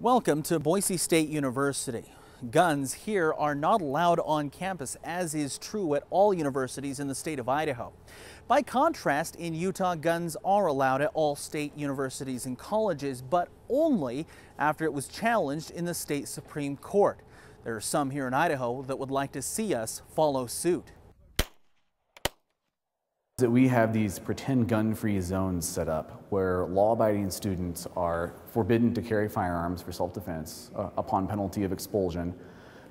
Welcome to Boise State University. Guns here are not allowed on campus, as is true at all universities in the state of Idaho. By contrast, in Utah, guns are allowed at all state universities and colleges, but only after it was challenged in the state Supreme Court. There are some here in Idaho that would like to see us follow suit. That we have these pretend gun-free zones set up where law-abiding students are forbidden to carry firearms for self-defense upon penalty of expulsion.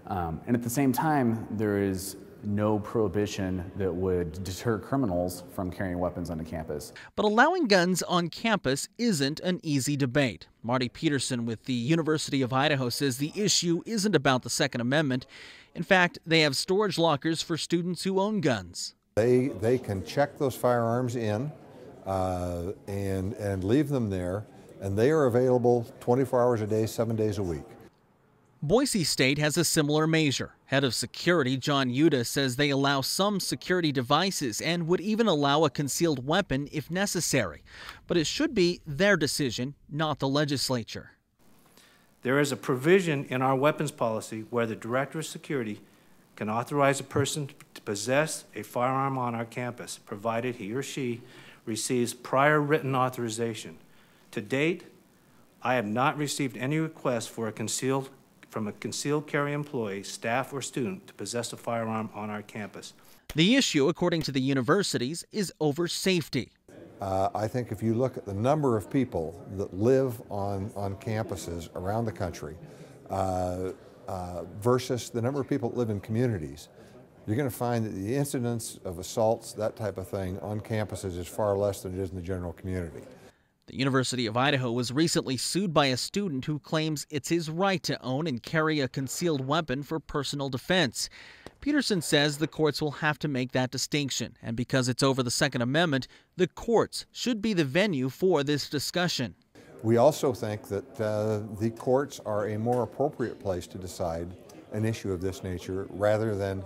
And at the same time, there is no prohibition that would deter criminals from carrying weapons onto campus. But allowing guns on campus isn't an easy debate. Marty Peterson with the University of Idaho says the issue isn't about the Second Amendment. In fact, they have storage lockers for students who own guns. They can check those firearms in and leave them there, and they are available 24 hours a day, 7 days a week. Boise State has a similar measure. Head of security John Yuta says they allow some security devices and would even allow a concealed weapon if necessary. But it should be their decision, not the legislature. There is a provision in our weapons policy where the Director of Security can authorize a person to possess a firearm on our campus, provided he or she receives prior written authorization. To date, I have not received any request from a concealed carry employee, staff, or student to possess a firearm on our campus. The issue, according to the universities, is over safety. I think if you look at the number of people that live on campuses around the country, versus the number of people that live in communities, you're going to find that the incidence of assaults, that type of thing, on campuses is far less than it is in the general community. The University of Idaho was recently sued by a student who claims it's his right to own and carry a concealed weapon for personal defense. Peterson says the courts will have to make that distinction, and because it's over the Second Amendment, the courts should be the venue for this discussion. We also think that the courts are a more appropriate place to decide an issue of this nature rather than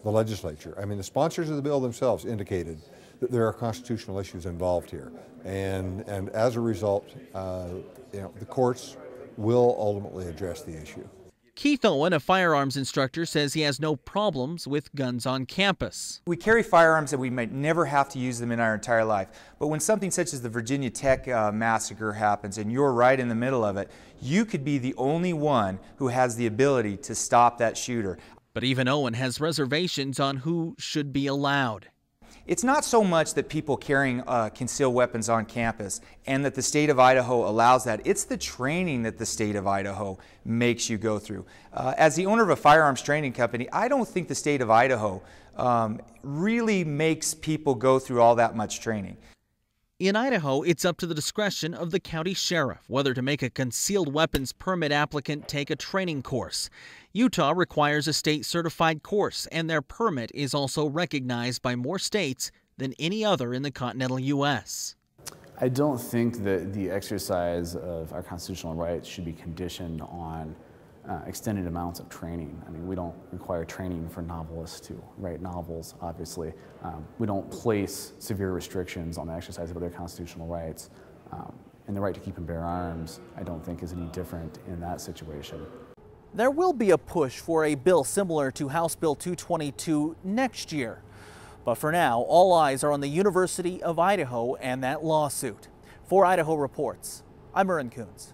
the legislature. I mean, the sponsors of the bill themselves indicated that there are constitutional issues involved here, and as a result, the courts will ultimately address the issue. Keith Owen, a firearms instructor, says he has no problems with guns on campus. We carry firearms and we might never have to use them in our entire life. But when something such as the Virginia Tech massacre happens and you're right in the middle of it, you could be the only one who has the ability to stop that shooter. But even Owen has reservations on who should be allowed. It's not so much that people carrying concealed weapons on campus and that the state of Idaho allows that. It's the training that the state of Idaho makes you go through. As the owner of a firearms training company, I don't think the state of Idaho really makes people go through all that much training. In Idaho, it's up to the discretion of the county sheriff whether to make a concealed weapons permit applicant take a training course. Utah requires a state-certified course, and their permit is also recognized by more states than any other in the continental U.S. I don't think that the exercise of our constitutional rights should be conditioned on extended amounts of training. I mean, we don't require training for novelists to write novels, obviously. We don't place severe restrictions on the exercise of other constitutional rights. And the right to keep and bear arms, I don't think, is any different in that situation. There will be a push for a bill similar to House Bill 222 next year. But for now, all eyes are on the University of Idaho and that lawsuit. For Idaho Reports, I'm Aaron Coons.